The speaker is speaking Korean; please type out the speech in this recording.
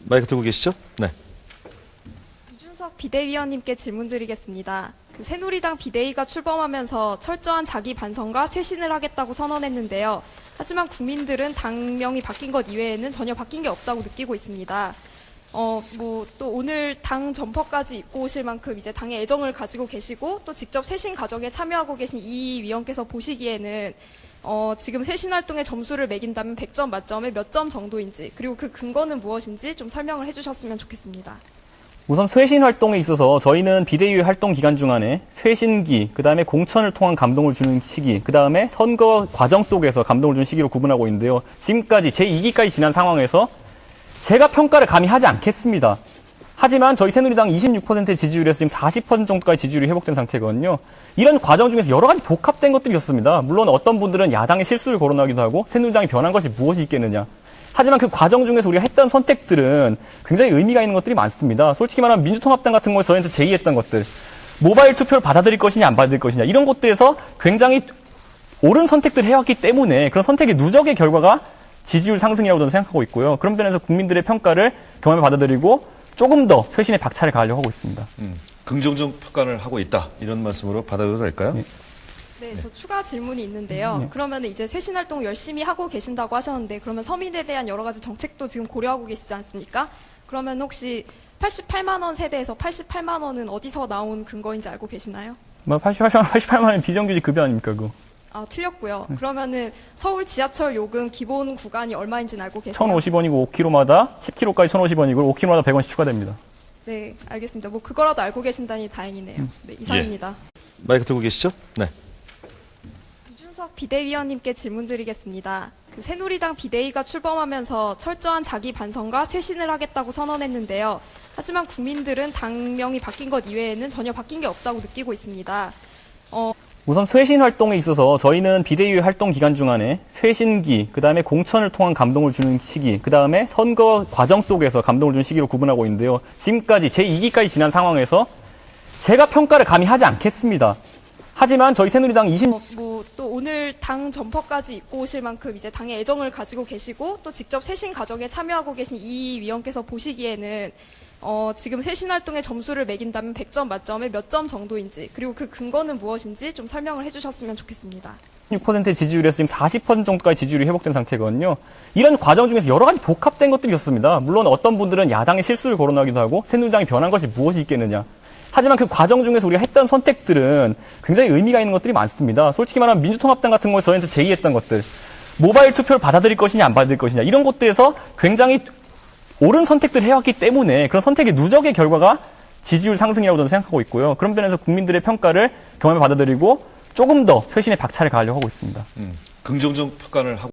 마이크 들고 계시죠? 네. 이준석 비대위원님께 질문드리겠습니다. 새누리당 비대위가 출범하면서 철저한 자기 반성과 쇄신을 하겠다고 선언했는데요. 하지만 국민들은 당명이 바뀐 것 이외에는 전혀 바뀐 게 없다고 느끼고 있습니다. 또 오늘 당 점퍼까지 입고 오실 만큼 이제 당의 애정을 가지고 계시고 또 직접 쇄신 과정에 참여하고 계신 이 위원께서 보시기에는 지금 쇄신 활동에 점수를 매긴다면 100점 만점에 몇 점 정도인지, 그리고 그 근거는 무엇인지 좀 설명을 해주셨으면 좋겠습니다. 우선 쇄신 활동에 있어서 저희는 비대위 활동 기간 중간에 쇄신기, 그 다음에 공천을 통한 감동을 주는 시기, 그 다음에 선거 과정 속에서 감동을 주는 시기로 구분하고 있는데요. 지금까지 제2기까지 지난 상황에서 제가 평가를 감히 하지 않겠습니다. 하지만 저희 새누리당 26%의 지지율에서 지금 40% 정도까지 지지율이 회복된 상태거든요. 이런 과정 중에서 여러 가지 복합된 것들이 있었습니다. 물론 어떤 분들은 야당의 실수를 거론하기도 하고 새누리당이 변한 것이 무엇이 있겠느냐. 하지만 그 과정 중에서 우리가 했던 선택들은 굉장히 의미가 있는 것들이 많습니다. 솔직히 말하면 민주통합당 같은 거에서 저희한테 제의했던 것들, 모바일 투표를 받아들일 것이냐 안 받아들일 것이냐, 이런 것들에서 굉장히 옳은 선택들을 해왔기 때문에 그런 선택의 누적의 결과가 지지율 상승이라고 저는 생각하고 있고요. 그런 면에서 국민들의 평가를 경험에 받아들이고 조금 더 쇄신의 박차를 가하려고 하고 있습니다. 긍정적 평가를 하고 있다, 이런 말씀으로 받아들여도 될까요? 네, 저 추가 질문이 있는데요. 그러면 이제 쇄신 활동 열심히 하고 계신다고 하셨는데, 그러면 서민에 대한 여러 가지 정책도 지금 고려하고 계시지 않습니까? 그러면 혹시 88만 원 세대에서 88만 원은 어디서 나온 근거인지 알고 계시나요? 88만 원 비정규직 급여 아닙니까, 그거? 아, 틀렸고요. 그러면은 서울 지하철 요금 기본 구간이 얼마인지는 알고 계세요? 1,050원이고 5km마다 10km까지 1,050원이고 5km마다 100원씩 추가됩니다. 네, 알겠습니다. 뭐 그거라도 알고 계신다니 다행이네요. 네, 이상입니다. 마이크 들고 계시죠? 네. 이준석 비대위원님께 질문드리겠습니다. 새누리당 비대위가 출범하면서 철저한 자기 반성과 쇄신을 하겠다고 선언했는데요. 하지만 국민들은 당명이 바뀐 것 이외에는 전혀 바뀐 게 없다고 느끼고 있습니다. 우선 쇄신 활동에 있어서 저희는 비대위 활동 기간 중간에 쇄신기, 그 다음에 공천을 통한 감동을 주는 시기, 그 다음에 선거 과정 속에서 감동을 주는 시기로 구분하고 있는데요. 지금까지 제2기까지 지난 상황에서 제가 평가를 감히 하지 않겠습니다. 하지만 저희 새누리당 또 오늘 당 점퍼까지 입고 오실 만큼 이제 당의 애정을 가지고 계시고 또 직접 쇄신 과정에 참여하고 계신 이 위원께서 보시기에는 지금 쇄신 활동에 점수를 매긴다면 100점 만점에 몇 점 정도인지, 그리고 그 근거는 무엇인지 좀 설명을 해주셨으면 좋겠습니다. 6%의 지지율에서 지금 40% 정도까지 지지율이 회복된 상태거든요. 이런 과정 중에서 여러 가지 복합된 것들이 있었습니다. 물론 어떤 분들은 야당의 실수를 거론하기도 하고 새누리당이 변한 것이 무엇이 있겠느냐. 하지만 그 과정 중에서 우리가 했던 선택들은 굉장히 의미가 있는 것들이 많습니다. 솔직히 말하면 민주통합당 같은 거에서 저희한테 제의했던 것들, 모바일 투표를 받아들일 것이냐 안 받아들일 것이냐, 이런 것들에서 굉장히 옳은 선택들을 해왔기 때문에 그런 선택의 누적의 결과가 지지율 상승이라고 저는 생각하고 있고요. 그런 면에서 국민들의 평가를 경험에 받아들이고 조금 더 쇄신의 박차를 가하려고 하고 있습니다. 긍정적 평가를 하고